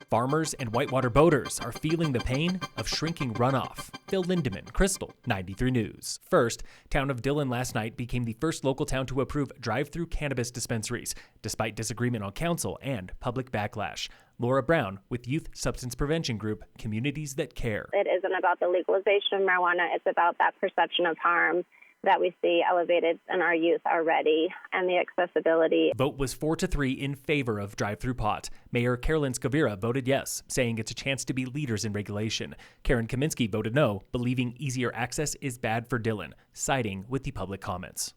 Farmers and whitewater boaters are feeling the pain of shrinking runoff. Phil Lindeman, Krystal, 93 News. First, town of Dillon last night became the first local town to approve drive-through cannabis dispensaries, despite disagreement on council and public backlash. Laura Brown with youth substance prevention group Communities That Care. It isn't about the legalization of marijuana. It's about that perception of harm that we see elevated in our youth already, and the accessibility. Vote was 4-3 in favor of drive-through pot. Mayor Carolyn Scavira voted yes, saying it's a chance to be leaders in regulation. Karen Kaminsky voted no, believing easier access is bad for Dillon, siding with the public comments.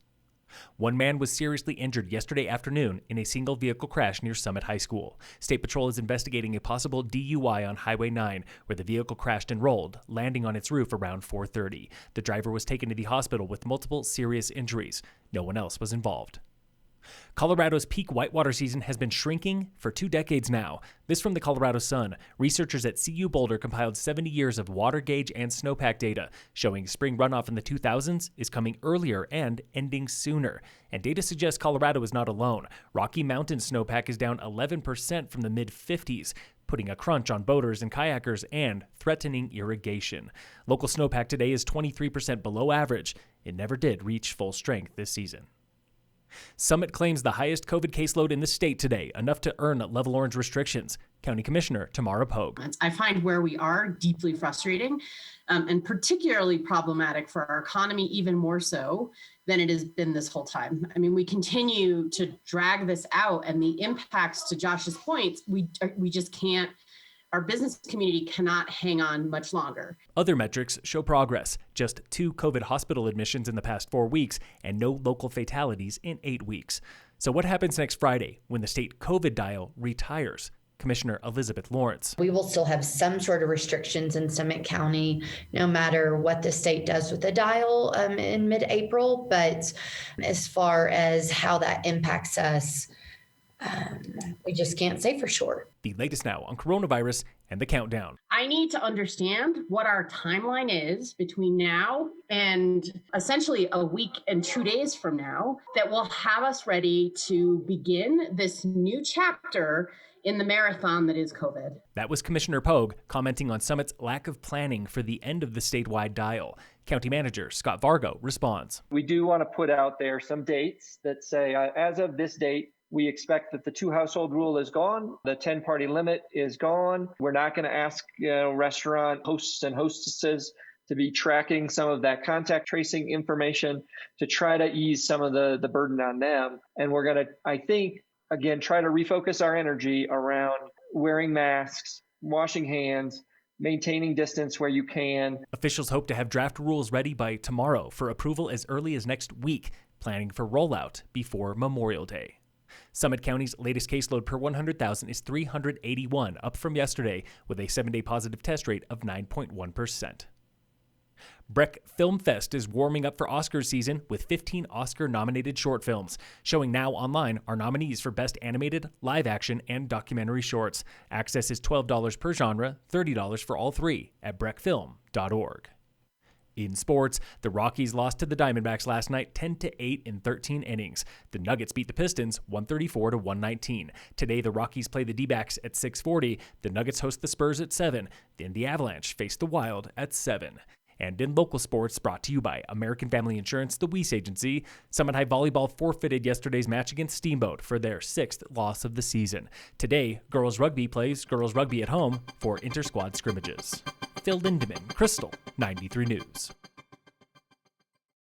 One man was seriously injured yesterday afternoon in a single vehicle crash near Summit High School. State Patrol is investigating a possible DUI on Highway 9, where the vehicle crashed and rolled, landing on its roof around 4:30. The driver was taken to the hospital with multiple serious injuries. No one else was involved. Colorado's peak whitewater season has been shrinking for 2 decades now. This from the Colorado Sun. Researchers at CU Boulder compiled 70 years of water gauge and snowpack data, showing spring runoff in the 2000s is coming earlier and ending sooner. And data suggests Colorado is not alone. Rocky Mountain snowpack is down 11% from the mid-50s, putting a crunch on boaters and kayakers and threatening irrigation. Local snowpack today is 23% below average. It never did reach full strength this season. Summit claims the highest COVID caseload in the state today, enough to earn level orange restrictions. County Commissioner Tamara Pogue. I find where we are deeply frustrating and particularly problematic for our economy, even more so than it has been this whole time. I mean, we continue to drag this out, and the impacts, to Josh's point, we just can't. Our business community cannot hang on much longer. Other metrics show progress. Just 2 COVID hospital admissions in the past 4 weeks and no local fatalities in 8 weeks. So what happens next Friday when the state COVID dial retires? Commissioner Elizabeth Lawrence. We will still have some sort of restrictions in Summit County, no matter what the state does with the dial in mid-April. But as far as how that impacts us, we just can't say for sure. The latest now on coronavirus and the countdown. I need to understand what our timeline is between now and essentially a week and 2 days from now that will have us ready to begin this new chapter in the marathon that is COVID. That was Commissioner Pogue commenting on Summit's lack of planning for the end of the statewide dial. County Manager Scott Vargo responds. We do want to put out there some dates that say, as of this date, we expect that the 2-household rule is gone. The 10-party limit is gone. We're not going to ask restaurant hosts and hostesses to be tracking some of that contact tracing information to try to ease some of the burden on them. And we're going to, I think, again, try to refocus our energy around wearing masks, washing hands, maintaining distance where you can. Officials hope to have draft rules ready by tomorrow for approval as early as next week, planning for rollout before Memorial Day. Summit County's latest caseload per 100,000 is 381, up from yesterday, with a 7-day positive test rate of 9.1%. Breck Film Fest is warming up for Oscars season with 15 Oscar-nominated short films. Showing now online are nominees for Best Animated, Live Action, and Documentary Shorts. Access is $12 per genre, $30 for all 3 at breckfilm.org. In sports, the Rockies lost to the Diamondbacks last night 10-8 in 13 innings. The Nuggets beat the Pistons 134-119. Today, the Rockies play the D-backs at 6:40. The Nuggets host the Spurs at 7. Then the Avalanche face the Wild at 7. And in local sports, brought to you by American Family Insurance, the Weiss Agency, Summit High Volleyball forfeited yesterday's match against Steamboat for their 6th loss of the season. Today, girls rugby plays girls rugby at home for inter-squad scrimmages. Phil Lindeman, Krystal, 93 News.